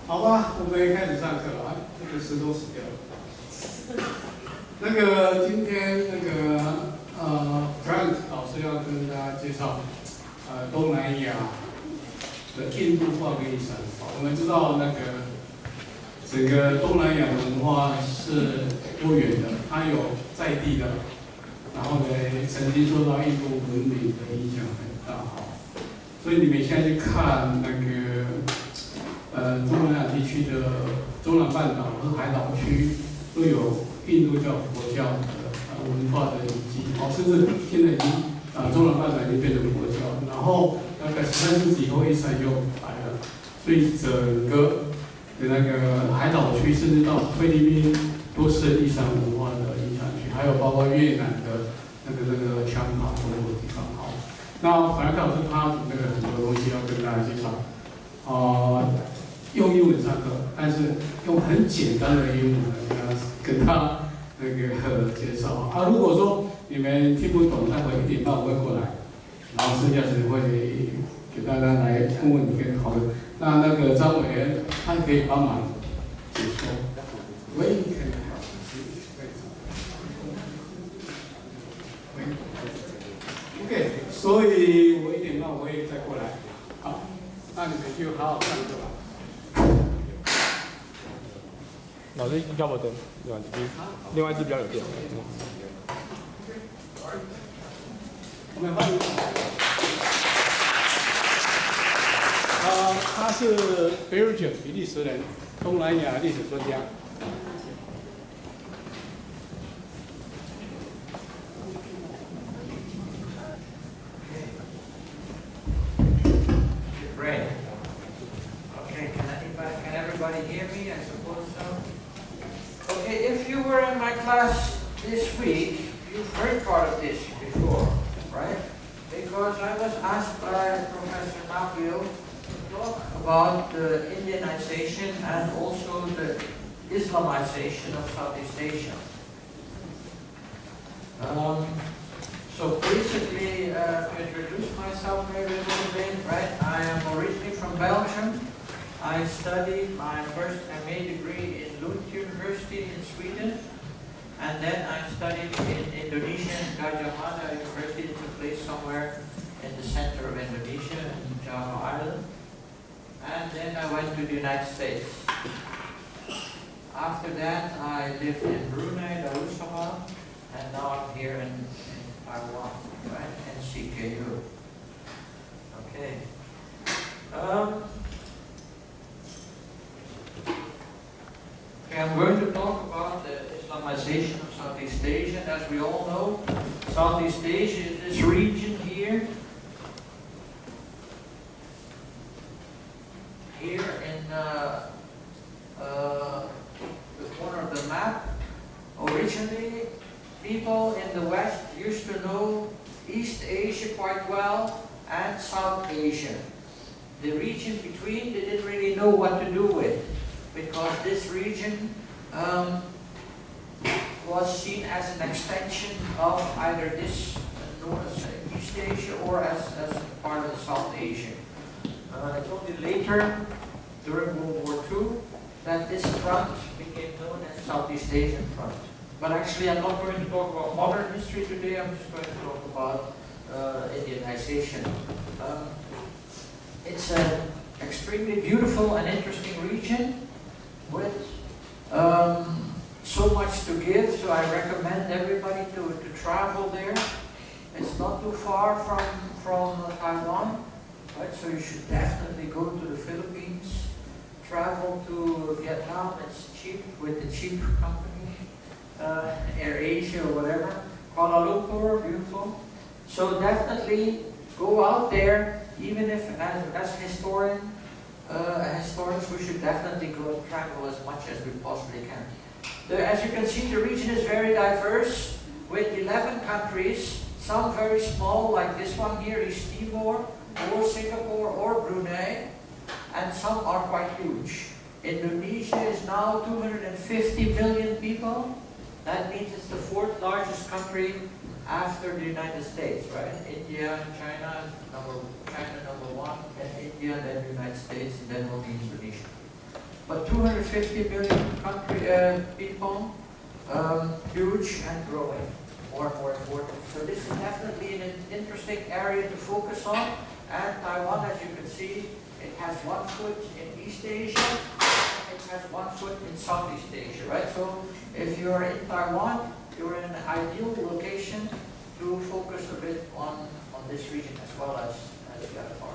好吧，我们开始上课了啊，这个石头死掉了。那个今天Frank 老师要跟大家介绍东南亚的印度话跟伊斯兰话。我们知道那个整个东南亚文化是多元的，它有在地的，然后呢曾经受到印度文明的影响很大哈。所以你们现在去看那个东南亚地区的中南半岛和海岛区都有印度教、佛教的文化的遗迹，甚至现在已经中南半岛已经变成佛教，然后大概13世纪以后伊斯兰就来了，所以整个的那个海岛区，甚至到菲律宾都是伊斯兰文化的影响区，还有包括越南的那个枪法中国的地方。好，那反正老师他那个很多东西要跟大家介绍，用英文上课，但是用很简单的英文跟他那个介绍啊。如果说你们听不懂，待会1点半我会过来，然后剩下时间会给大家来问问题跟讨论。那个张委员他可以帮忙解说。喂，OK， 所以我1点半我会再过来。好，那你们就好好上课吧。老师要不灯，另外一只比较有电。我们欢迎。他是比利时人，东南亚历史专家。Great. Okay, can everybody hear me? I suppose so. Okay, if you were in my class this week, you've heard part of this before, right? Because I was asked by Professor Navio to talk about the Indianization and also the Islamization of Southeast Asia. So basically, to introduce myself maybe a little bit, right? I am originally from Belgium. I studied my first MA degree in Lund University in Sweden. And then I studied in Indonesia in Gajah Mada University. It's a place somewhere in the center of Indonesia, in Java Island. And then I went to the United States. After that, I lived in Brunei, Darussalam, and now I'm here in Taiwan, right, in CKU. Okay. Okay, I'm going to talk about the Islamization of Southeast Asia. As we all know, Southeast Asia is this region here. Here in the corner of the map. Originally, people in the West used to know East Asia quite well and South Asia. The region between, they didn't really know what to do with, because this region was seen as an extension of either this East Asia or as part of the South Asia. It's only later, during World War II, that this front became known as Southeast Asian Front. But actually, I'm not going to talk about modern history today. I'm just going to talk about Indianization. It's an extremely beautiful and interesting region with so much to give. So I recommend everybody to travel there. It's not too far from Taiwan, right? So you should definitely go to the Philippines. Travel to Vietnam. It's cheap with the cheap company. Air Asia or whatever. Kuala Lumpur, beautiful. So definitely go out there, even if as historians, we should definitely go and travel as much as we possibly can. As you can see, the region is very diverse with 11 countries, some very small like this one here, East Timor, or Singapore or Brunei, and some are quite huge. Indonesia is now 250 million people. That means it's the 4th largest country after the United States, right? India, China number 1, then India, then the United States, and then only Indonesia. 250 million people, huge and growing, more and more important. So this is definitely an interesting area to focus on. And Taiwan, as you can see, it has one foot in East Asia, it has one foot in Southeast Asia, right? So if you're in Taiwan, you're in an ideal location to focus a bit on this region as well as the other part.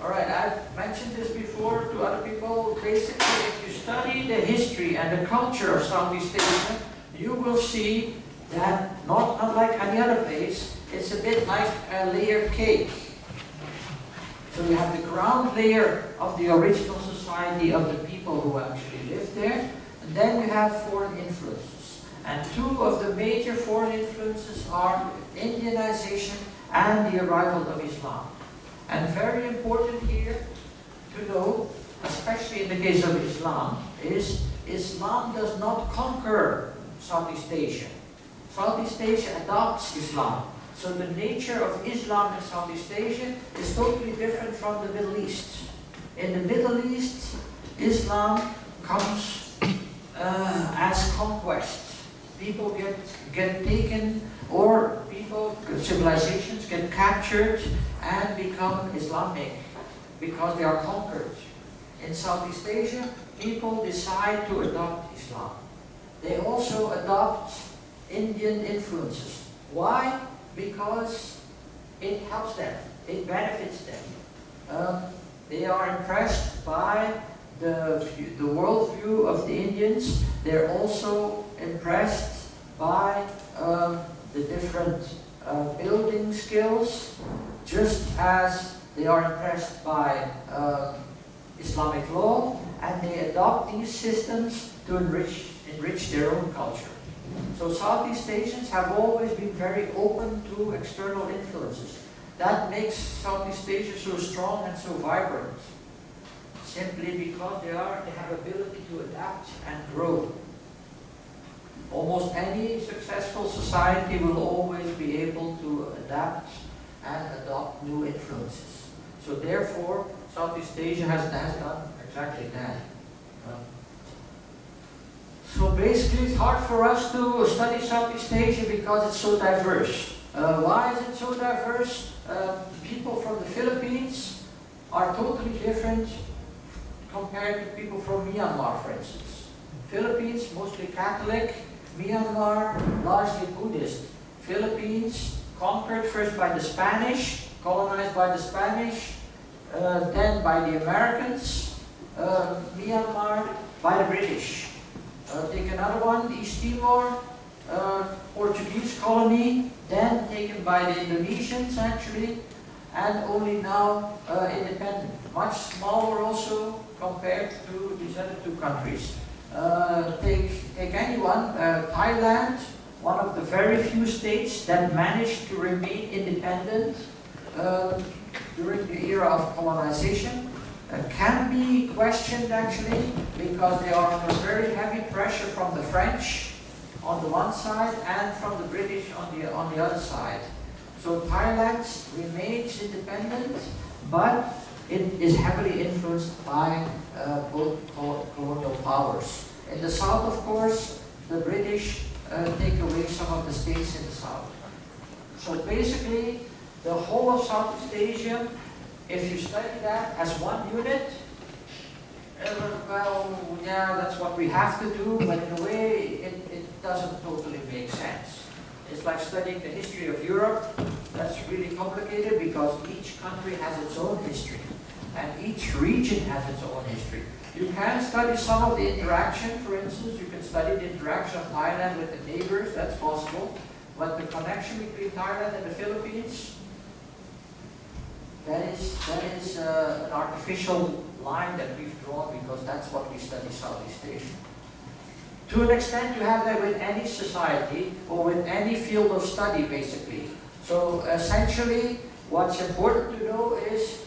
All right, I've mentioned this before to other people. Basically, if you study the history and the culture of Southeast Asia, you will see that, not unlike any other place, it's a bit like a layered cake. So you have the ground layer of the original society of the people who actually lived there, and then you have foreign influences. And two of the major foreign influences are Indianization and the arrival of Islam. And very important here to know, especially in the case of Islam, is Islam does not conquer Southeast Asia. Southeast Asia adopts Islam. So the nature of Islam in Southeast Asia is totally different from the Middle East. In the Middle East, Islam comes as conquest. People get taken, or civilizations get captured and become Islamic because they are conquered. In Southeast Asia, people decide to adopt Islam. They also adopt Indian influences. Why? Because it helps them, it benefits them. They are impressed by the worldview of the Indians. They're also impressed by the different building skills, just as they are impressed by Islamic law, and they adopt these systems to enrich their own culture. So Southeast Asians have always been very open to external influences. That makes Southeast Asia so strong and so vibrant, simply because they have ability to adapt and grow. Almost any successful society will always be able to adapt and adopt new influences. So therefore, Southeast Asia has done exactly that. So basically, it's hard for us to study Southeast Asia because it's so diverse. Why is it so diverse? People from the Philippines are totally different compared to people from Myanmar, for instance. Philippines, mostly Catholic. Myanmar, largely Buddhist. Philippines, conquered first by the Spanish, colonized by the Spanish, then by the Americans. Myanmar, by the British. Take another one, East Timor, Portuguese colony, then taken by the Indonesians actually, and only now independent. Much smaller also compared to these other two countries. Take anyone, Thailand, one of the very few states that managed to remain independent during the era of colonization. Can be questioned actually, because they are under very heavy pressure from the French on the one side and from the British on the other side. So Thailand remains independent, but it is heavily influenced by both colonial powers. In the south, of course, the British take away some of the states in the south. So basically, the whole of Southeast Asia, if you study that as one unit, well, yeah, that's what we have to do, but in a way, it doesn't totally make sense. It's like studying the history of Europe. That's really complicated because each country has its own history, and each region has its own history. You can study some of the interaction, for instance, you can study the interaction of Thailand with the neighbors, that's possible, but the connection between Thailand and the Philippines, that is an artificial line that we've drawn because that's what we study Southeast Asia. To an extent, you have that with any society or with any field of study, basically. So essentially, what's important to know is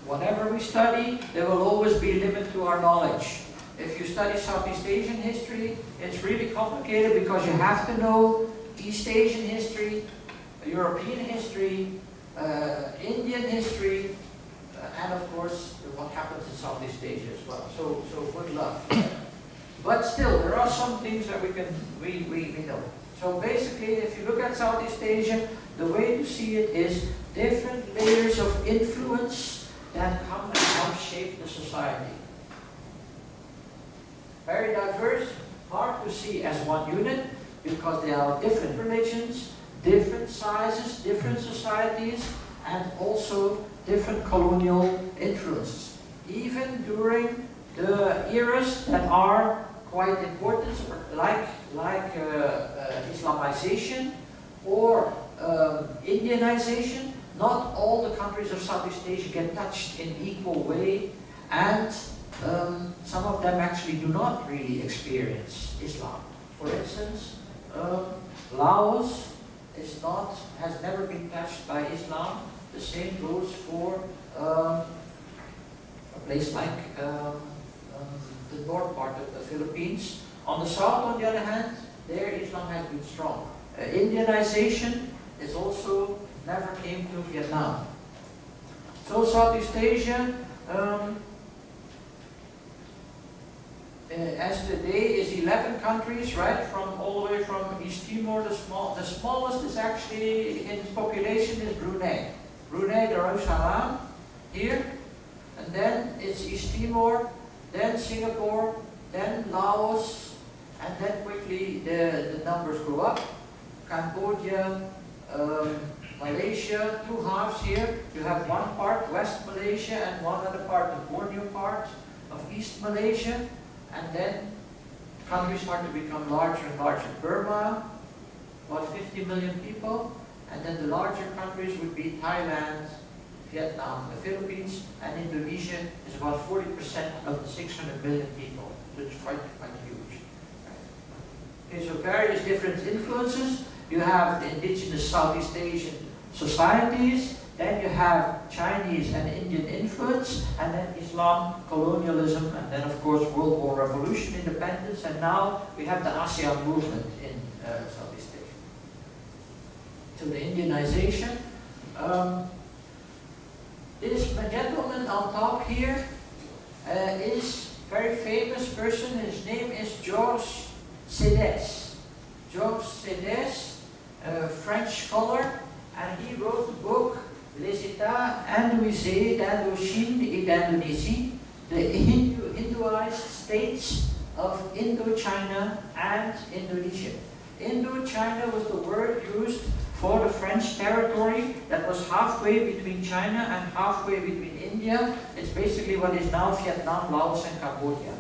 whatever we study, there will always be a limit to our knowledge. If you study Southeast Asian history, it's really complicated because you have to know East Asian history, European history, Indian history, and of course what happens in Southeast Asia as well. So good luck. But still, there are some things that we know. So basically, if you look at Southeast Asia, the way to see it is different layers of influence that come and help shape the society. Very diverse, hard to see as one unit because there are different religions, different sizes, different societies, and also different colonial influences. Even during the eras that are quite important, like Islamization or Indianization, not all the countries of Southeast Asia get touched in equal way, and some of them actually do not really experience Islam. For instance, Laos has never been touched by Islam. The same goes for a place like the north part of the Philippines. On the south, on the other hand, there Islam has been strong. Indianization is also never came to Vietnam. So Southeast Asia, as today is 11 countries, right? From all the way from East Timor, the smallest is actually in population is Brunei. Brunei Darussalam here, and then it's East Timor, then Singapore, then Laos, and then quickly the numbers go up. Cambodia, Malaysia, two halves here. You have one part, West Malaysia, and one other part, the Borneo part of East Malaysia. And then countries start to become larger and larger. Burma, about 50 million people. And then the larger countries would be Thailand, Vietnam, the Philippines, and Indonesia is about 40% of the 600 million people. So it's quite huge. Okay, so various different influences. You have the indigenous Southeast Asian societies, then you have Chinese and Indian influence, and then Islam, colonialism, and then of course World War Revolution, independence, and now we have the ASEAN movement in Southeast Asia. So the Indianization. This gentleman on top here is a very famous person. His name is Georges Sédès. Georges Sédès, a French scholar, and he wrote the book Les États hindouisés d'Indochine et d'Indonésie, the Hinduized states of Indochina and Indonesia. Indochina was the word used for the French territory that was halfway between China and halfway between India. It's basically what is now Vietnam, Laos, and Cambodia.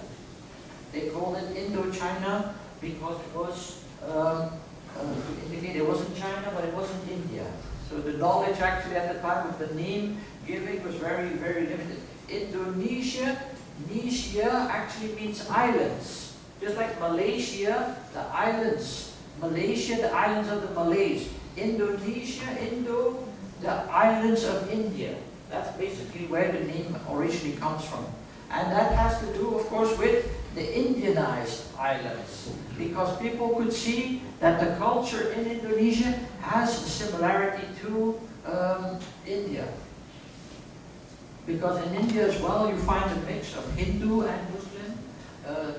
They called it Indochina because it was to indicate it wasn't China, but it wasn't India. So the knowledge actually at the time of the name giving was very, very limited. Indonesia, Nesia actually means islands. Just like Malaysia, the islands. Malaysia, the islands of the Malays. Indonesia, Indo, the islands of India. That's basically where the name originally comes from. And that has to do, of course, with the Indianized islands. Because people could see that the culture in Indonesia has a similarity to India. Because in India as well, you find a mix of Hindu and Muslim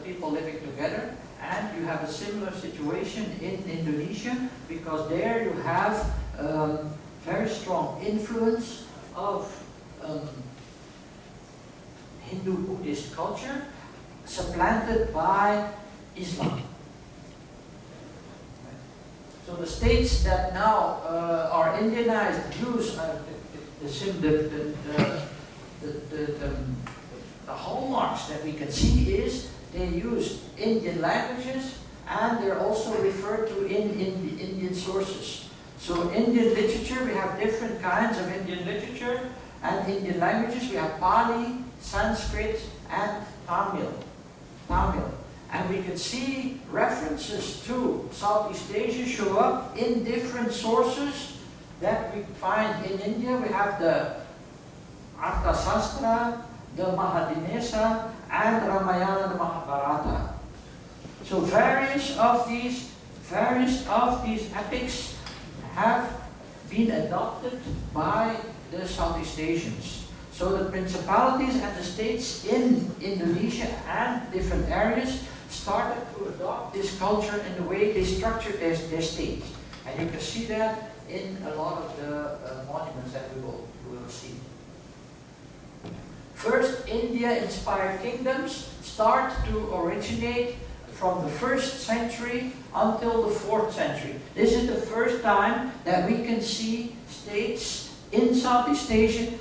people living together. And you have a similar situation in Indonesia, because there you have very strong influence of Hindu-Buddhist culture supplanted by Islam. So the states that now are Indianized use the hallmarks that we can see is they use Indian languages, and they're also referred to in Indian sources. So Indian literature, we have different kinds of Indian literature, and Indian languages, we have Pali, Sanskrit, and Tamil. And we can see references to Southeast Asia show up in different sources that we find in India. We have the Arthasastra, the Mahadinesa, and Ramayana, the Mahabharata. So various of these epics have been adopted by the Southeast Asians. So the principalities and the states in Indonesia and different areas started to adopt this culture in the way they structured their state. And you can see that in a lot of the monuments that we will see. First, India-inspired kingdoms start to originate from the 1st century until the 4th century. This is the first time that we can see states in Southeast Asia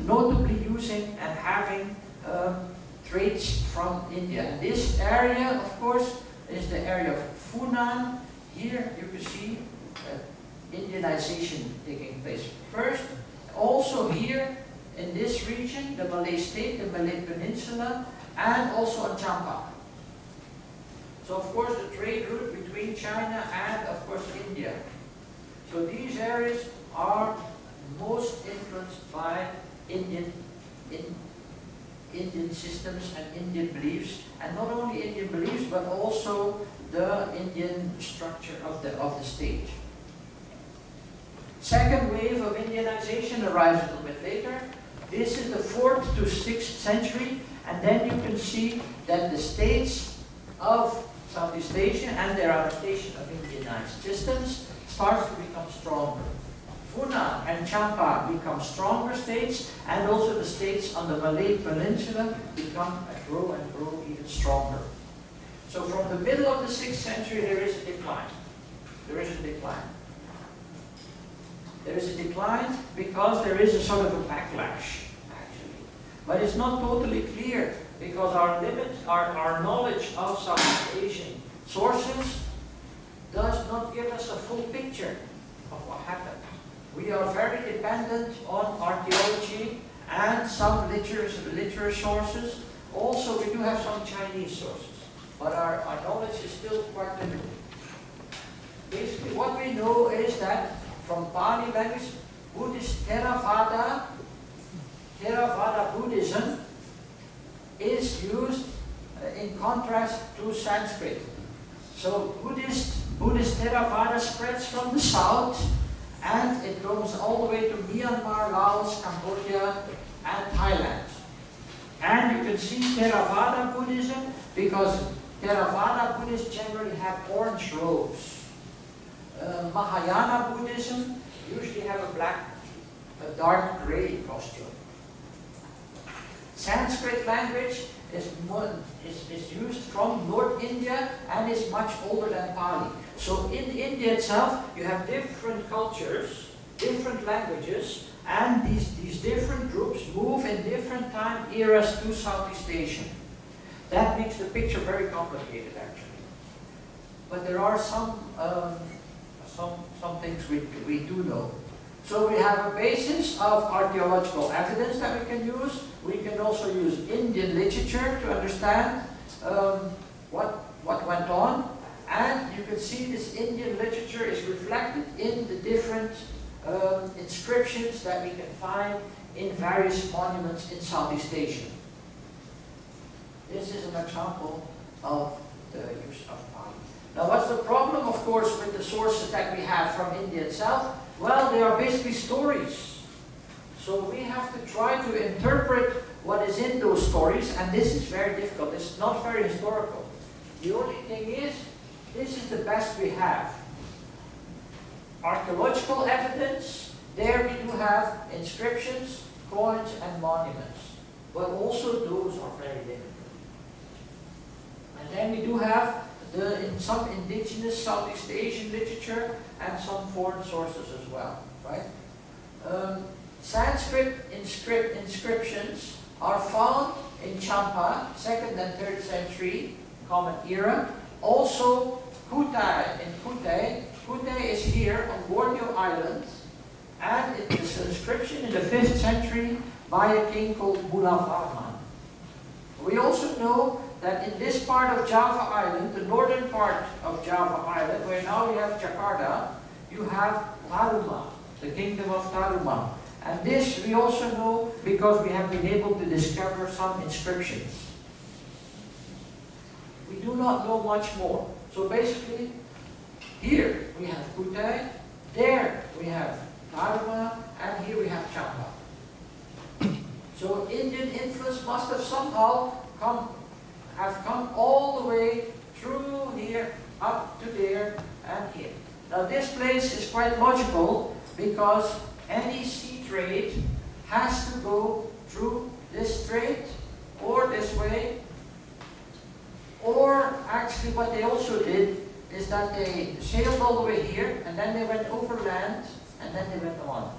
notably using and having traits from India. And this area, of course, is the area of Funan. Here you can see Indianization taking place first. Also here in this region, the Malay state, the Malay Peninsula, and also on Champa. So of course the trade route between China and of course India. So these areas are most influenced by Indian systems and Indian beliefs, and not only Indian beliefs but also the Indian structure of the state. Second wave of Indianization arrives a little bit later. This is the 4th to 6th century, and then you can see that the states of Southeast Asia and their adaptation of Indianized systems starts to become stronger. Funan and Champa become stronger states, and also the states on the Malay Peninsula grow even stronger. So from the middle of the 6th century there is a decline. There is a decline. There is a decline because there is a sort of a backlash, actually. But it's not totally clear because our knowledge of Southeast Asian sources does not give us a full picture of what happened. We are very dependent on archaeology and some literature sources. Also, we do have some Chinese sources, but our knowledge is still quite limited. Basically, what we know is that from Pali language, Buddhist Theravada Buddhism is used in contrast to Sanskrit. So Buddhist Theravada spreads from the south, and it goes all the way to Myanmar, Laos, Cambodia, and Thailand. And you can see Theravada Buddhism because Theravada Buddhists generally have orange robes. Mahayana Buddhism usually have a dark gray costume. Sanskrit language is used from North India and is much older than Pali. So in India itself, you have different cultures, different languages, and these different groups move in different time eras to Southeast Asia. That makes the picture very complicated, actually. But there are some things we do know. So we have a basis of archaeological evidence that we can use. We can also use Indian literature to understand what went on. And you can see this Indian literature is reflected in the different inscriptions that we can find in various monuments in Southeast Asia. This is an example of the use of Pali. Now what's the problem, of course, with the sources that we have from India itself? Well, they are basically stories. So we have to try to interpret what is in those stories, and this is very difficult. It's not very historical. The only thing is, this is the best we have. Archaeological evidence, there we do have inscriptions, coins, and monuments. But also those are very limited. And then we do have some indigenous Southeast Asian literature and some foreign sources as well, right? Sanskrit inscriptions are found in Champa, 2nd and 3rd century Common Era. Also Kutai in Kutai. Kutai is here on Borneo Island, and it is an inscription in the 5th century by a king called Mulavarman. We also know that in this part of Java Island, the northern part of Java Island, where now we have Jakarta, you have Taruma, the kingdom of Taruma. And this we also know because we have been able to discover some inscriptions. We do not know much more. So basically, here we have Kutai, there we have Taruma, and here we have Champa. So Indian influence must have somehow come all the way through here, up to there, and here. Now this place is quite logical because any sea trade has to go through this strait or this way. Or actually what they also did is that they sailed all the way here and then they went overland and then they went on.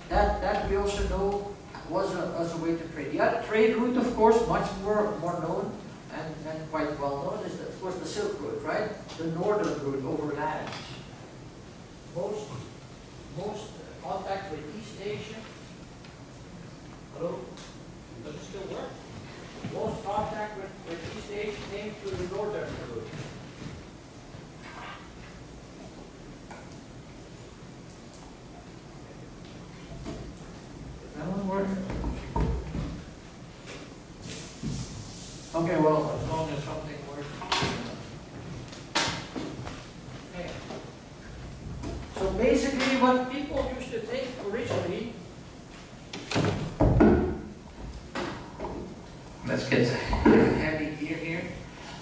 That we also know was a way to trade. The other trade route, of course, much more known and quite well known is, of course, the Silk Route, right? The northern route overland. Most contact with East Asia. Hello? Does it still work? Most contact with East Asia came through the northern route. That one work? Okay, well, as long as something works. Okay. So basically what people used to think originally, let's get heavy here.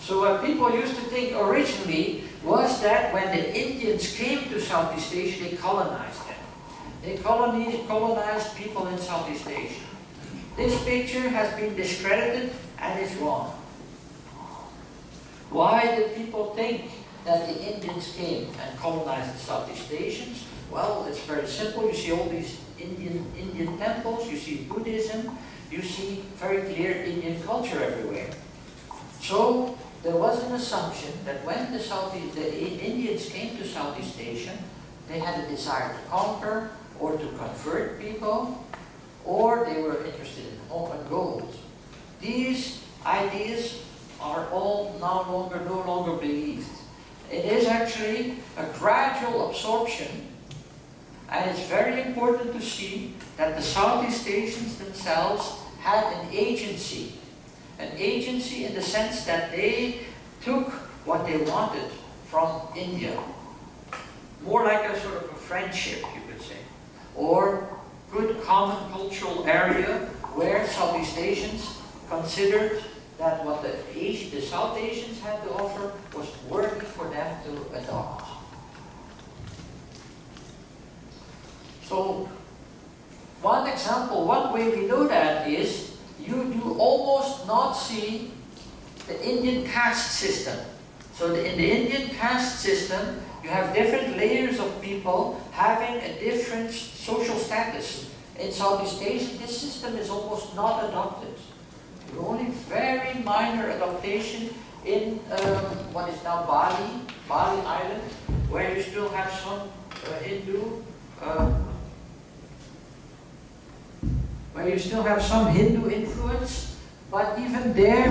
So what people used to think originally was that when the Indians came to Southeast Asia, they colonized them. They colonized people in Southeast Asia. This picture has been discredited and is wrong. Why did people think that the Indians came and colonized the Southeast Asians? Well, it's very simple. You see all these Indian temples, you see Buddhism, you see very clear Indian culture everywhere. So there was an assumption that when the Indians came to Southeast Asia, they had a desire to conquer or to convert people, or they were interested in gold. These ideas are all no longer believed. It is actually a gradual absorption, and it's very important to see that the Southeast Asians themselves had an agency in the sense that they took what they wanted from India, more like a sort of a friendship, you could say, or good common cultural area where Southeast Asians considered that what the South Asians had to offer was worthy for them to adopt. So, one example, one way we know that is you do almost not see the Indian caste system. So in the Indian caste system, you have different layers of people having a different social status. In Southeast Asia, this system is almost not adopted. Only very minor adaptation in what is now Bali Island, where you still have some Hindu influence, but even there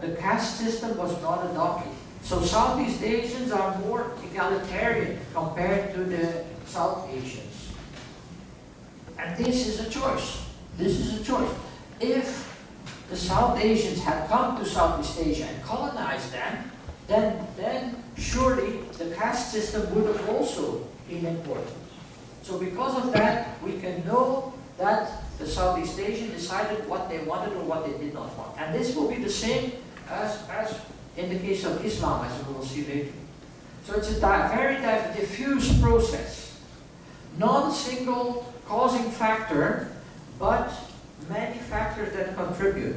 the caste system was not adopted. So Southeast Asians are more egalitarian compared to the South Asians. And this is a choice. If the South Asians had come to Southeast Asia and colonized them, then surely the caste system would have also been important. So because of that, we can know that the Southeast Asians decided what they wanted or what they did not want. And this will be the same as in the case of Islam, as we will see later. So it's a very diffuse process. Non-single causing factor, but many factors that contribute.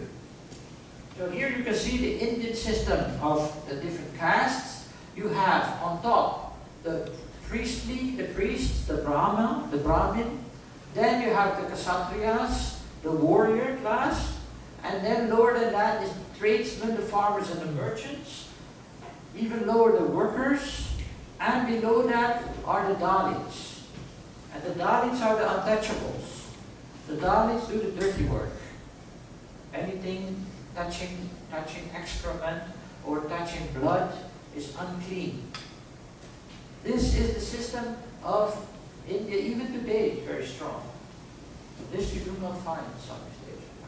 So here you can see the Indian system of the different castes. You have on top the priests, the Brahmin. Then you have the Kshatriyas, the warrior class. And then lower than that is the tradesmen, the farmers, and the merchants. Even lower, the workers. And below that are the Dalits. And the Dalits are the untouchables. The Dalits do the dirty work. Anything touching excrement or touching blood is unclean. This is the system of India. Even today, it's very strong. This you do not find in Southeast Asia.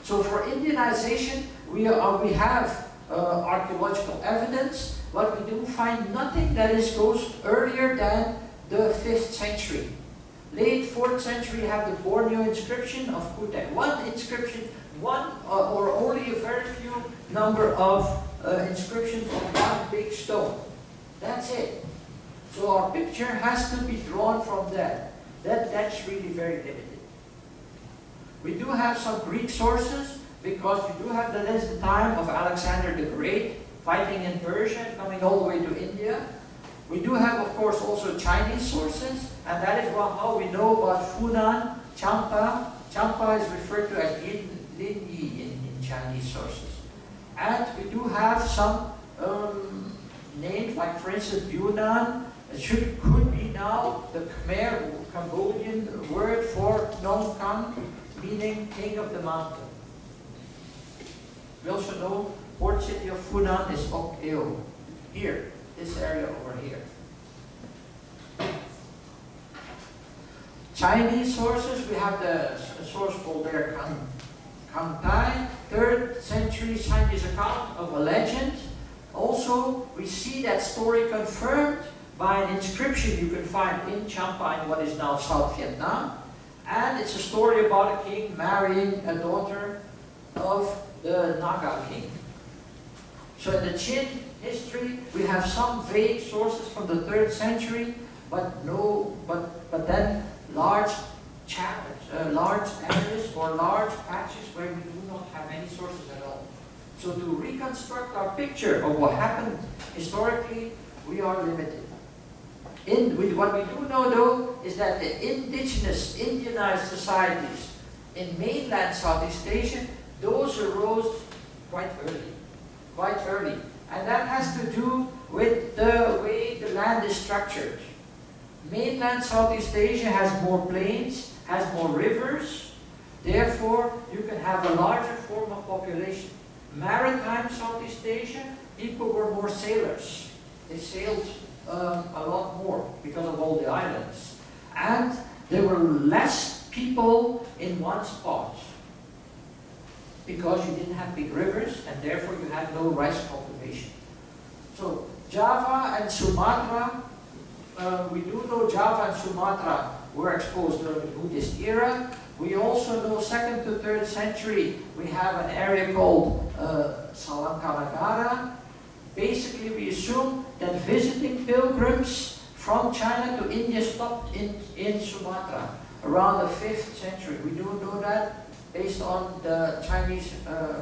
So for Indianization, we have archaeological evidence, but we do find nothing that goes earlier than the 5th century. late 4th century, you have the Borneo inscription of Kutai. One inscription, one or only a very few number of inscriptions on one big stone. That's it. So our picture has to be drawn from that. That's really very limited. We do have some Greek sources because you do have that is the time of Alexander the Great fighting in Persia and coming all the way to India. We do have, of course, also Chinese sources, and that is how we know about Funan, Champa. Champa is referred to as Lin Yi in Chinese sources. And we do have some names, like for instance, Yunnan. It could be now the Khmer, Cambodian word for Nong Kang, meaning king of the mountain. We also know port city of Funan is Ok Eo, here, this area over here. Chinese sources, we have the source called there Kang Tai, 3rd century Chinese account of a legend. Also, we see that story confirmed by an inscription you can find in Champa in what is now South Vietnam. And it's a story about a king marrying a daughter of the Naga king. So in the Qin history, we have some vague sources from the 3rd century, but then large large areas or large patches where we do not have any sources at all. So to reconstruct our picture of what happened historically, we are limited. What we do know though is that the indigenous, Indianized societies in mainland Southeast Asia, those arose quite early. And that has to do with the way the land is structured. Mainland Southeast Asia has more plains, has more rivers, therefore you can have a larger form of population. Maritime Southeast Asia, people were more sailors. They sailed a lot more because of all the islands. And there were less people in one spot because you didn't have big rivers and therefore you had no rice cultivation. So Java and Sumatra, we do know Java and Sumatra were exposed during the Buddhist era. We also know 2nd to 3rd century we have an area called Salankanagara. Basically we assume that visiting pilgrims from China to India stopped in Sumatra around the 5th century. We do know that based on the Chinese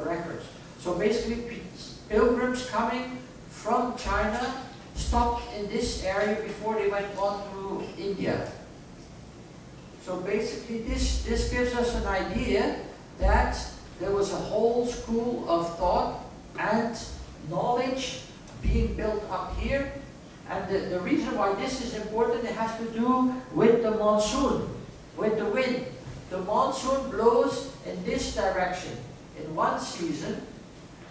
records. So basically pilgrims coming from China stopped in this area before they went on to India. So basically this gives us an idea that there was a whole school of thought and knowledge being built up here. And the reason why this is important, it has to do with the monsoon, with the wind. The monsoon blows in this direction in one season,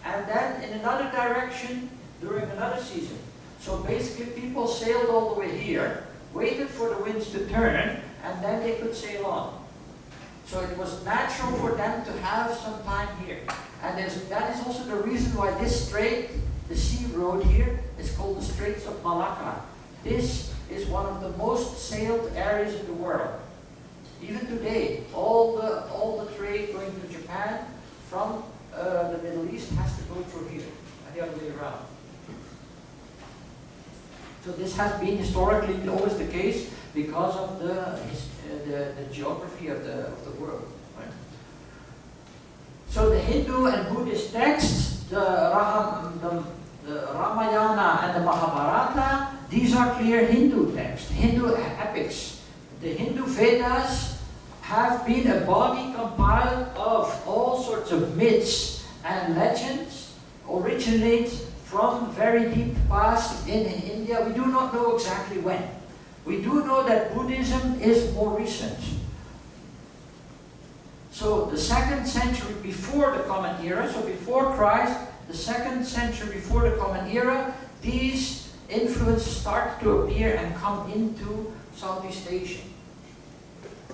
and then in another direction during another season. So basically people sailed all the way here, waited for the winds to turn, and then they could sail on. So it was natural for them to have some time here. And that is also the reason why this strait, the sea road here, is called the Straits of Malacca. This is one of the most sailed areas in the world. Even today, all the trade going to Japan from the Middle East has to go through here, and the other way around. So this has been historically always the case because of the geography of the world. Right? So the Hindu and Buddhist texts, the Ramayana and the Mahabharata, these are clear Hindu texts, Hindu epics. The Hindu Vedas have been a body compiled of all sorts of myths and legends, originate from very deep past in India. We do not know exactly when. We do know that Buddhism is more recent. So the 2nd century before the Common Era, so before Christ, the 2nd century before the Common Era, these influences start to appear and come into Southeast Asia.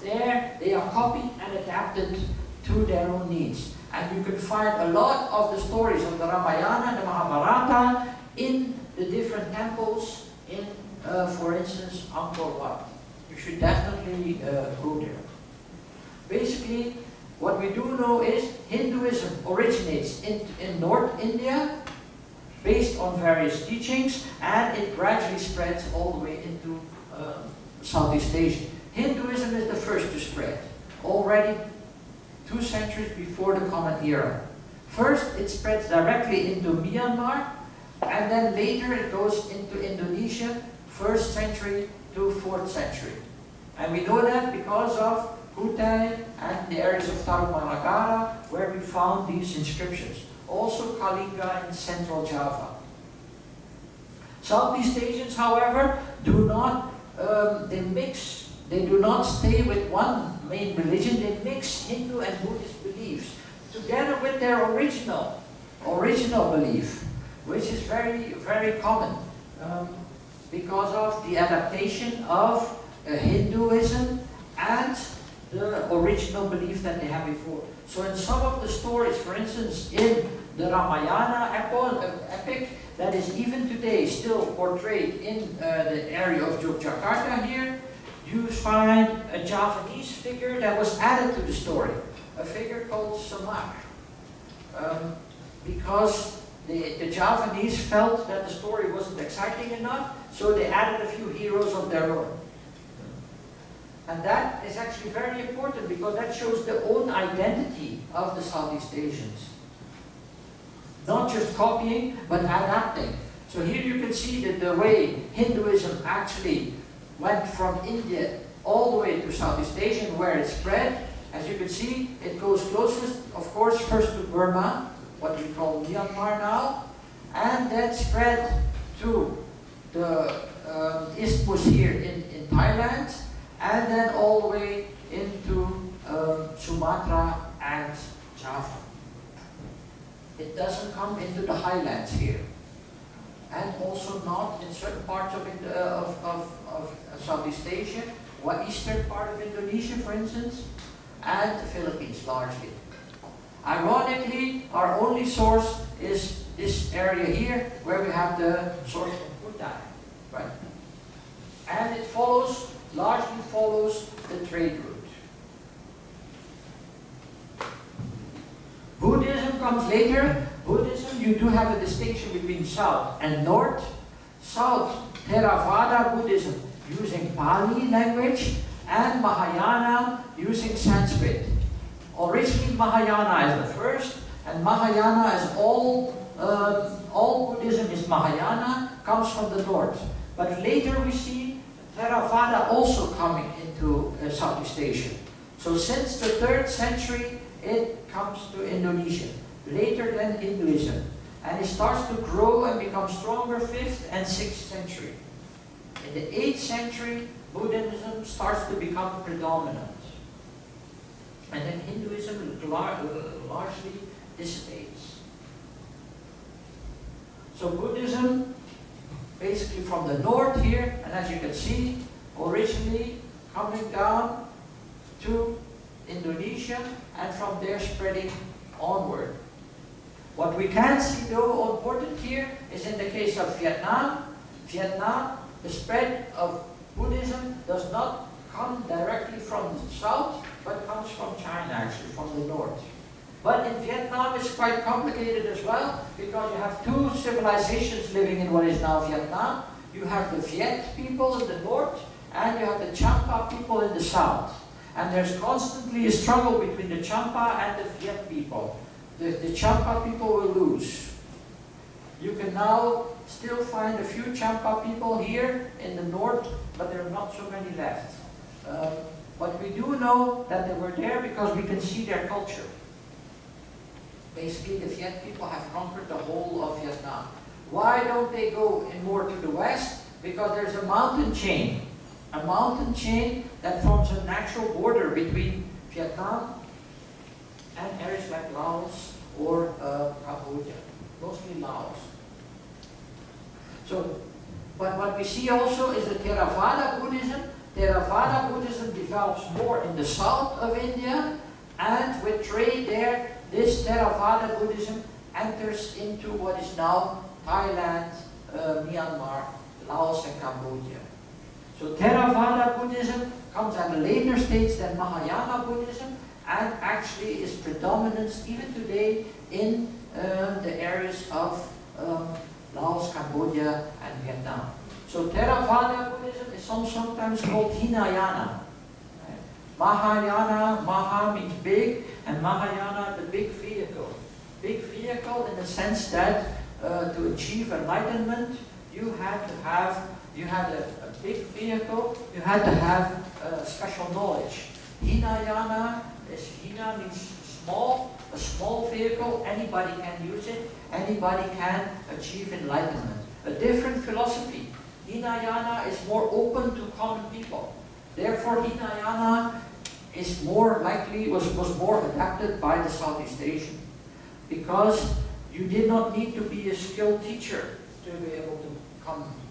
There they are copied and adapted to their own needs. And you can find a lot of the stories of the Ramayana and the Mahabharata in the different temples in, for instance, Angkor Wat. You should definitely go there. Basically, what we do know is Hinduism originates in North India based on various teachings, and it gradually spreads all the way into Southeast Asia. Hinduism is the first to spread, already 2 centuries before the Common Era. First, it spreads directly into Myanmar, and then later it goes into Indonesia, 1st century to 4th century. And we know that because of Kutai and the areas of Tarumanagara, where we found these inscriptions. Also Kalinga in central Java. Southeast Asians, however, do not, they do not stay with one main religion, they mix Hindu and Buddhist beliefs together with their original belief, which is very, very common because of the adaptation of Hinduism and the original belief that they had before. So in some of the stories, for instance, in the Ramayana epic that is even today still portrayed in the area of Yogyakarta here, you find a Javanese figure that was added to the story, a figure called Samak. Because the Javanese felt that the story wasn't exciting enough, so they added a few heroes of their own. And that is actually very important because that shows the own identity of the Southeast Asians. Not just copying, but adapting. So here you can see that the way Hinduism actually went from India all the way to Southeast Asia, where it spread. As you can see, it goes closest, of course, first to Burma, what we call Myanmar now, and then spread to the isthmus here in Thailand, and then all the way into Sumatra and Java. It doesn't come into the highlands here, and also not in certain parts of Southeast Asia, or eastern part of Indonesia, for instance, and the Philippines largely. Ironically, our only source is this area here, where we have the source from Kutai, right? And it largely follows the trade route. Buddhism comes later. Buddhism, you do have a distinction between South and North. South, Theravada Buddhism, using Pali language, and Mahayana, using Sanskrit. Originally, Mahayana is the first, and Mahayana is all Buddhism is Mahayana, comes from the north. But later we see Theravada also coming into Southeast Asia. So since the 3rd century, it comes to Indonesia, later than Hinduism. And it starts to grow and become stronger 5th and 6th century. In the 8th century, Buddhism starts to become predominant. And then Hinduism largely dissipates. So Buddhism, basically from the north here, and as you can see, originally coming down to Indonesia, and from there spreading onward. What we can see though important here is in the case of Vietnam. Vietnam, the spread of Buddhism does not come directly from the south, but comes from China, actually, from the north. But in Vietnam, it's quite complicated as well, because you have 2 civilizations living in what is now Vietnam. You have the Viet people in the north, and you have the Champa people in the south. And there's constantly a struggle between the Champa and the Viet people. The Champa people will lose. You can now still find a few Champa people here in the north, but there are not so many left. But we do know that they were there because we can see their culture. Basically, the Viet people have conquered the whole of Vietnam. Why don't they go in more to the west? Because there's a mountain chain. A mountain chain that forms a natural border between Vietnam and areas like Laos or Cambodia. Mostly Laos. So, but what we see also is the Theravada Buddhism. Theravada Buddhism develops more in the south of India, and with trade there, this Theravada Buddhism enters into what is now Thailand, Myanmar, Laos and Cambodia. So Theravada Buddhism comes at a later stage than Mahayana Buddhism, and actually is predominant even today in the areas of Laos, Cambodia, and Vietnam. So Theravada Buddhism is sometimes called Hinayana. Right? Mahayana, Maha means big, and Mahayana the big vehicle. Big vehicle in the sense that to achieve enlightenment, you had a big vehicle, you had to have special knowledge. Hinayana Hina means small, a small vehicle, anybody can use it, anybody can achieve enlightenment. A different philosophy. Hinayana is more open to common people. Therefore, Hinayana is more likely, was more adapted by the Southeast Asian. Because you did not need to be a skilled teacher to be able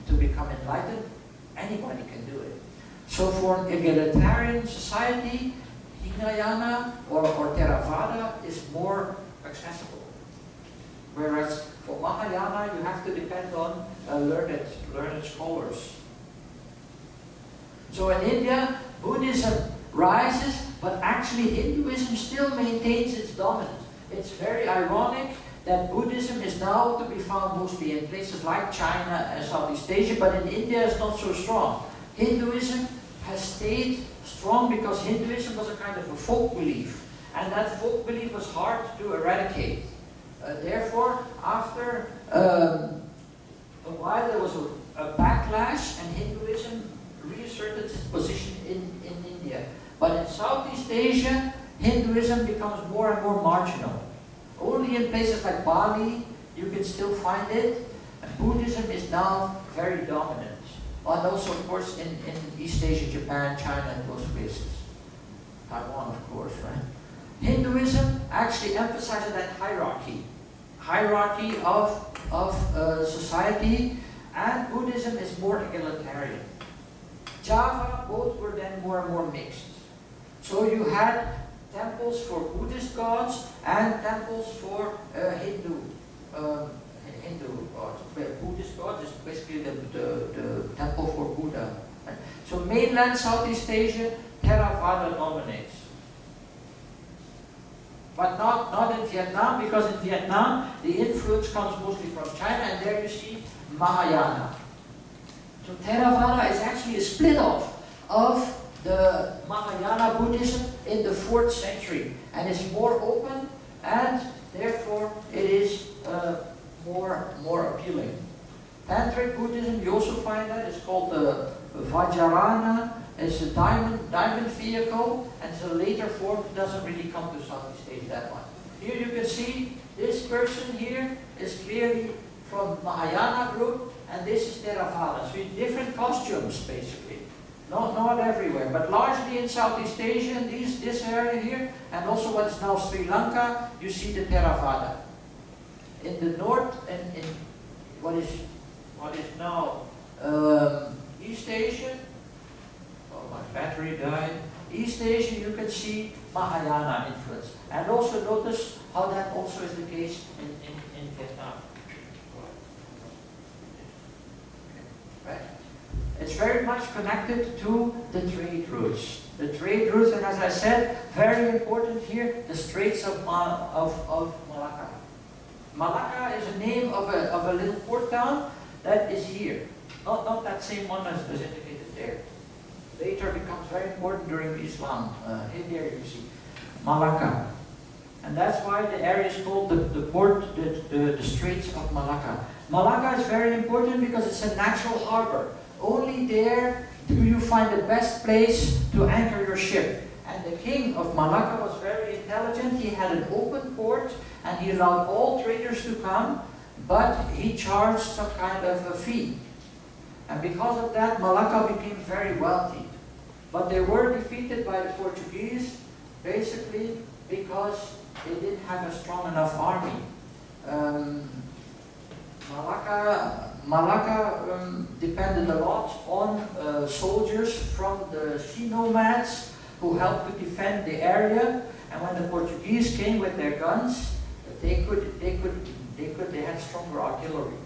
to become enlightened. Anybody can do it. So for an egalitarian society, Hinayana or Theravada is more accessible. Whereas for Mahayana, you have to depend on learned scholars. So in India, Buddhism rises, but actually Hinduism still maintains its dominance. It's very ironic that Buddhism is now to be found mostly in places like China and Southeast Asia, but in India it's not so strong. Hinduism has stayed strong because Hinduism was a kind of a folk belief, and that folk belief was hard to eradicate. Therefore, after a while there was a backlash, and Hinduism reasserted its position in India. But in Southeast Asia, Hinduism becomes more and more marginal. Only in places like Bali, you can still find it, and Buddhism is now very dominant. And also, of course, in East Asia, Japan, China, and those places. Taiwan, of course, right? Hinduism actually emphasizes that hierarchy of society, and Buddhism is more egalitarian. Java, both were then more and more mixed. So you had temples for Buddhist gods and temples for Hindu gods. Buddhist gods is basically the temple for Buddha. So mainland Southeast Asia, Theravada dominates. But not in Vietnam, because in Vietnam the influence comes mostly from China, and there you see Mahayana. So Theravada is actually a split off of the Mahayana Buddhism in the 4th century, and it's more open, and therefore it is more appealing. Tantric Buddhism, you also find that, it's called the Vajrayana. It's a diamond vehicle, and it's a later form. It doesn't really come to Southeast Asia that much. Here you can see this person here is clearly from Mahayana group, and this is Theravada. So different costumes basically. Not everywhere, but largely in Southeast Asia, and this area here, and also what is now Sri Lanka, you see the Theravada. In the north, and in what is now East Asia, oh, my battery died. East Asia, you can see Mahayana influence. And also notice how that also is the case in Vietnam. Right? It's very much connected to the trade routes. The trade routes, and as I said, very important here, the Straits of Malacca. Malacca is a name of a little port town that is here. Not that same one as indicated there. Later becomes very important during Islam. Here you see Malacca. And that's why the area is called the port, the Straits of Malacca. Malacca is very important because it's a natural harbor. Only there do you find the best place to anchor your ship. And the king of Malacca was very intelligent. He had an open port, and he allowed all traders to come, but he charged some kind of a fee. And because of that, Malacca became very wealthy. But they were defeated by the Portuguese, basically because they didn't have a strong enough army. Malacca depended a lot on soldiers from the sea nomads who helped to defend the area. And when the Portuguese came with their guns, they had stronger artillery.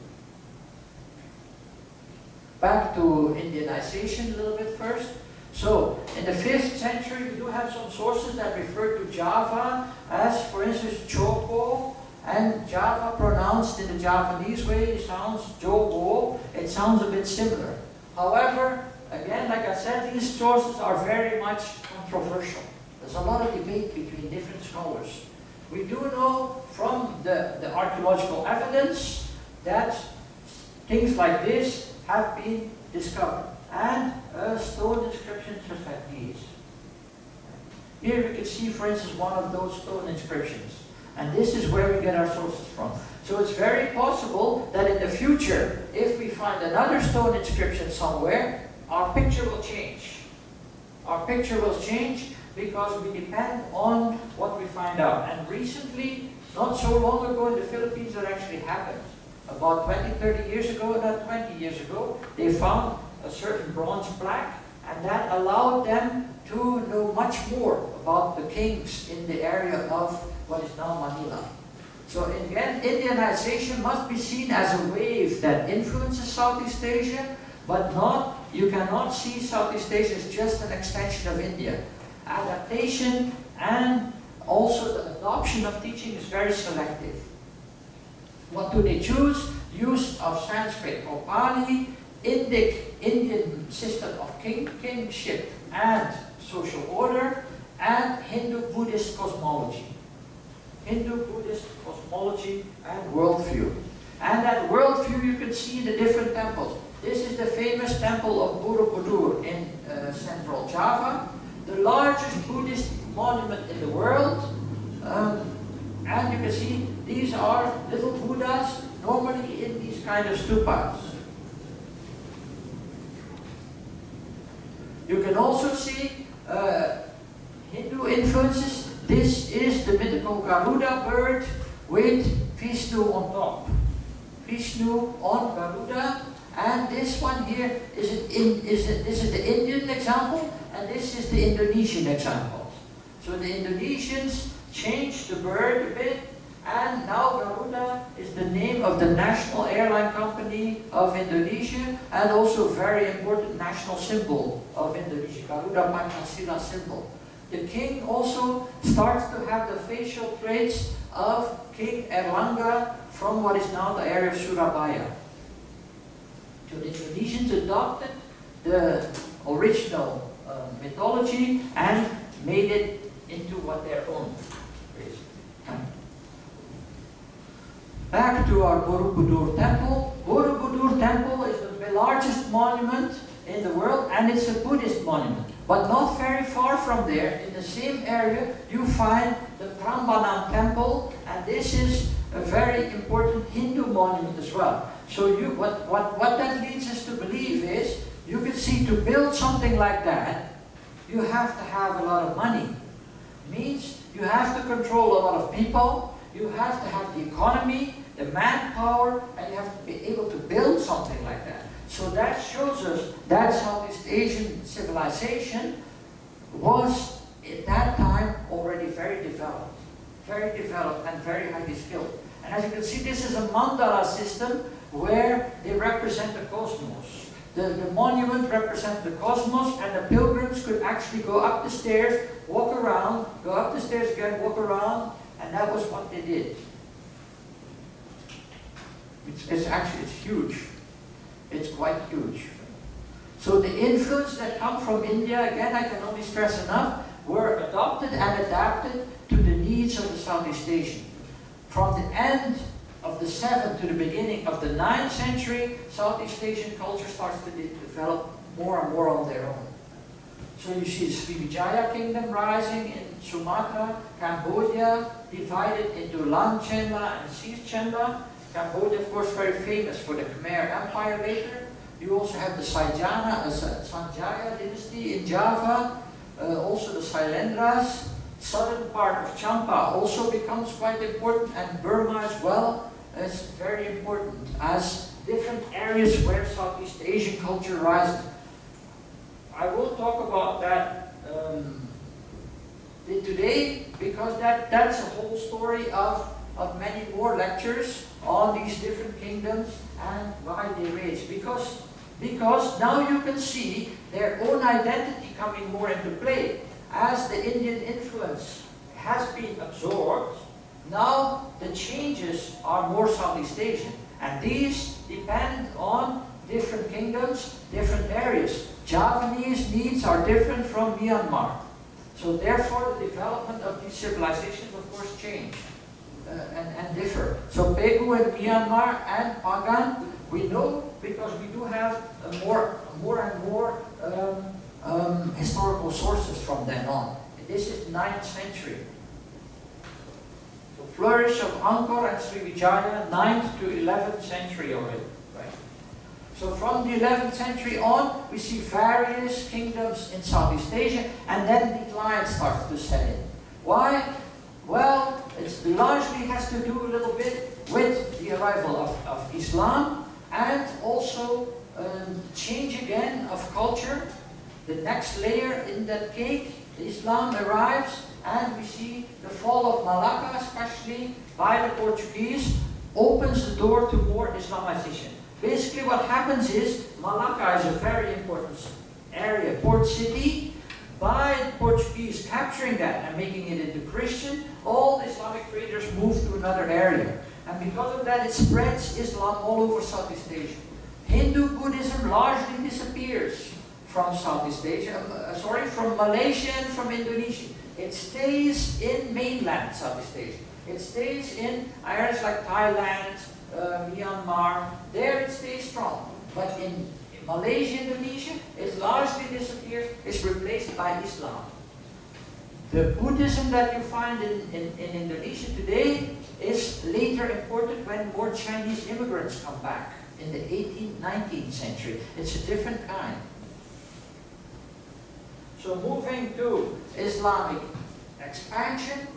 back to Indianization a little bit first. So, in the 5th century, we do have some sources that refer to Java as, for instance, Choco, and Java pronounced in the Javanese way sounds Jogo. It sounds a bit similar. However, again, like I said, these sources are very much controversial. There's a lot of debate between different scholars. We do know from the archaeological evidence that things like this have been discovered, and stone inscriptions such as these. Here we can see, for instance, one of those stone inscriptions. And this is where we get our sources from. So it's very possible that in the future, if we find another stone inscription somewhere, our picture will change. Our picture will change because we depend on what we find out. And recently, not so long ago in the Philippines, that actually happened. About 20, 30 years ago, not 20 years ago, they found a certain bronze plaque, and that allowed them to know much more about the kings in the area of what is now Manila. So again, Indianization must be seen as a wave that influences Southeast Asia, but you cannot see Southeast Asia as just an extension of India. Adaptation and also the adoption of teaching is very selective. What do they choose? Use of Sanskrit or Pali, Indian system of kingship and social order, and Hindu-Buddhist cosmology. Hindu-Buddhist cosmology and worldview. And that worldview you can see in the different temples. This is the famous temple of Borobudur in central Java, the largest Buddhist monument in the world. And you can see these are little Buddhas, normally in these kind of stupas. You can also see Hindu influences. This is the mythical Garuda bird with Vishnu on top. Vishnu on Garuda, and this one here this is the Indian example, and this is the Indonesian example. So the Indonesians changed the bird a bit, and now Garuda is the name of the national airline company of Indonesia, and also a very important national symbol of Indonesia, Garuda Pancasila symbol. The king also starts to have the facial traits of King Erlangga from what is now the area of Surabaya. So the Indonesians adopted the original mythology and made it into what their own is. Back to our Borobudur temple. Borobudur temple is the largest monument in the world, and it's a Buddhist monument. But not very far from there, in the same area, you find the Prambanan temple, and this is a very important Hindu monument as well. So what that leads us to believe is, you can see to build something like that, you have to have a lot of money. Means you have to control a lot of people, you have to have the economy, the manpower, and you have to be able to build something like that. So that shows us that Southeast Asian civilization was at that time already very developed and very highly skilled. And as you can see, this is a mandala system where they represent the cosmos. The monument represents the cosmos, and the pilgrims could actually go up the stairs, walk around, go up the stairs again, walk around, and that was what they did. It's huge. It's quite huge. So the influence that comes from India, again, I can only stress enough, were adopted and adapted to the needs of the Southeast Asian. From the end of the 7th to the beginning of the 9th century, Southeast Asian culture starts to develop more and more on their own. So you see the Srivijaya kingdom rising in Sumatra, Cambodia divided into Lanchenla and Sirchenla. Cambodia, of course, very famous for the Khmer Empire later. You also have the Sanjaya dynasty in Java, also the Sailendras. Southern part of Champa also becomes quite important, and Burma as well is very important as different areas where Southeast Asian culture rises. I will talk about that today, because that's a whole story of many more lectures on these different kingdoms and why they raised. Because because now you can see their own identity coming more into play. As the Indian influence has been absorbed, now the changes are more Southeast Asian. And these depend on different kingdoms, different areas. Javanese needs are different from Myanmar. So therefore the development of these civilizations of course change and differ. So Pegu and Myanmar and Pagan, we know because we do have more and more historical sources from then on. This is 9th century. The flourish of Angkor and Srivijaya, 9th to 11th century already. Right? So from the 11th century on, we see various kingdoms in Southeast Asia, and then decline starts to set in. Why? Well, it largely has to do a little bit with the arrival of Islam, and also change again of culture. The next layer in that cake, Islam arrives, and we see the fall of Malacca, especially by the Portuguese, opens the door to more Islamization. Basically what happens is, Malacca is a very important area, port city. By the Portuguese capturing that and making it into Christian, all the Islamic traders move to another area. And because of that, it spreads Islam all over Southeast Asia. Hindu Buddhism largely disappears from Southeast Asia, from Malaysia and from Indonesia. It stays in mainland Southeast Asia. It stays in areas like Thailand, Myanmar. There it stays strong. But in Malaysia, Indonesia, it largely disappears, is replaced by Islam. The Buddhism that you find in Indonesia today is later imported when more Chinese immigrants come back in the 18th, 19th century. It's a different kind. So moving to Islamic expansion,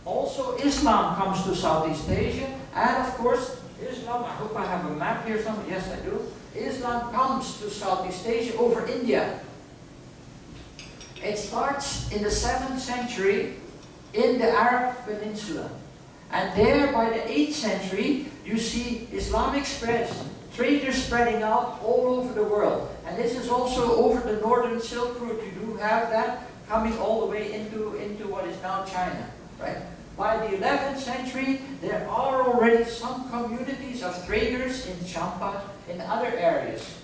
also Islam comes to Southeast Asia, and of course Islam, I hope I have a map here somewhere, yes I do. Islam comes to Southeast Asia over India. It starts in the 7th century in the Arab Peninsula. And there by the 8th century, you see Islamic spreads, traders spreading out all over the world. And this is also over the northern Silk Route. You do have that coming all the way into what is now China, right? By the 11th century, there are already some communities of traders in Champa, in other areas.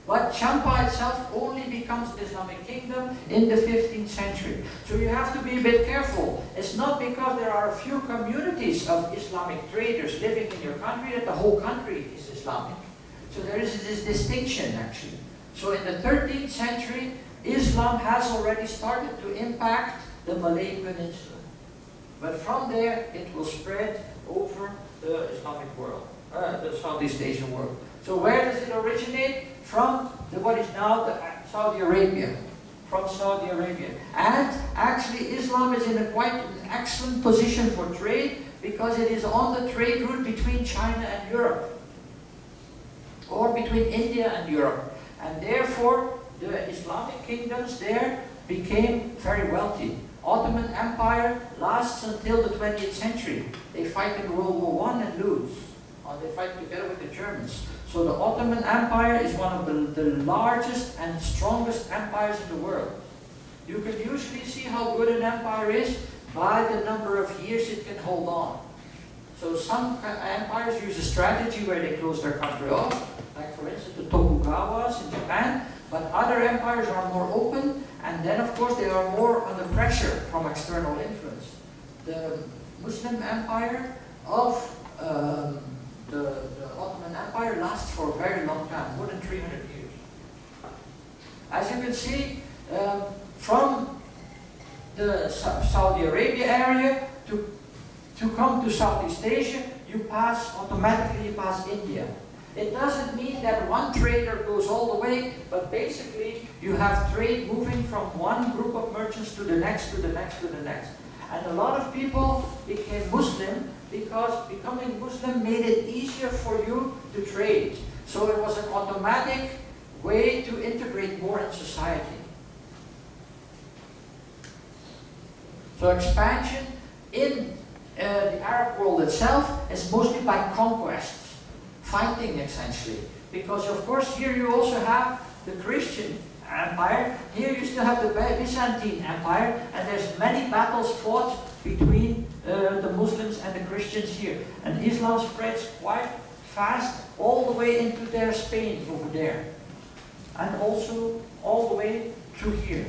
But Champa itself only becomes an Islamic kingdom in the 15th century. So you have to be a bit careful. It's not because there are a few communities of Islamic traders living in your country that the whole country is Islamic. So there is this distinction actually. So in the 13th century, Islam has already started to impact the Malay Peninsula. But from there, it will spread over the Islamic world, the Southeast Asian world. So where does it originate? From what is now Saudi Arabia. From Saudi Arabia. And actually Islam is in a quite an excellent position for trade because it is on the trade route between China and Europe. Or between India and Europe. And therefore the Islamic kingdoms there became very wealthy. Ottoman Empire lasts until the 20th century. They fight in World War I and lose. They fight together with the Germans. So the Ottoman Empire is one of the largest and strongest empires in the world. You can usually see how good an empire is by the number of years it can hold on. So some empires use a strategy where they close their country off, like for instance the Tokugawas in Japan, but other empires are more open, and then of course they are more under pressure from external influence. The Muslim empire of the Ottoman Empire lasts for a very long time, more than 300 years. As you can see, from the Saudi Arabia area to come to Southeast Asia, you automatically pass India. It doesn't mean that one trader goes all the way, but basically you have trade moving from one group of merchants to the next, to the next, to the next. And a lot of people became Muslim because becoming Muslim made it easier for you to trade. So it was an automatic way to integrate more in society. So expansion in the Arab world itself is mostly by conquest. fighting essentially. Because of course here you also have the Christian Empire, here you still have the Byzantine Empire, and there's many battles fought between the Muslims and the Christians here. And Islam spreads quite fast all the way into their Spain over there. And also all the way through here.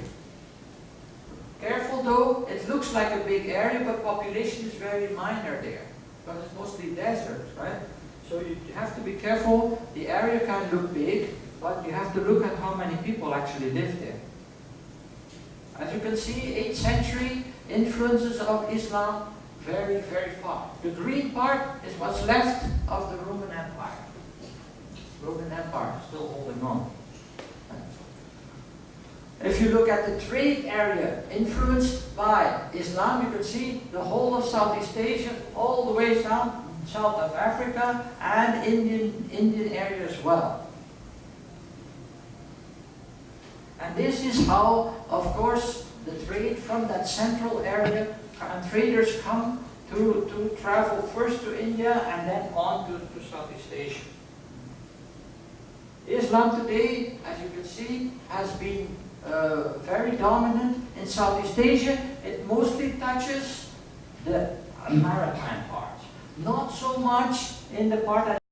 Careful though, it looks like a big area, but population is very minor there. Because it's mostly desert, right? So you have to be careful. The area can look big, but you have to look at how many people actually live there. As you can see, 8th century influences of Islam very, very far. The green part is what's left of the Roman Empire. Roman Empire still holding on. If you look at the trade area influenced by Islam, you can see the whole of Southeast Asia, all the way down south of Africa, and Indian area as well. And this is how, of course, the trade from that central area, and traders come to travel first to India and then on to Southeast Asia. Islam today, as you can see, has been very dominant in Southeast Asia. It mostly touches the maritime part, not so much in the part that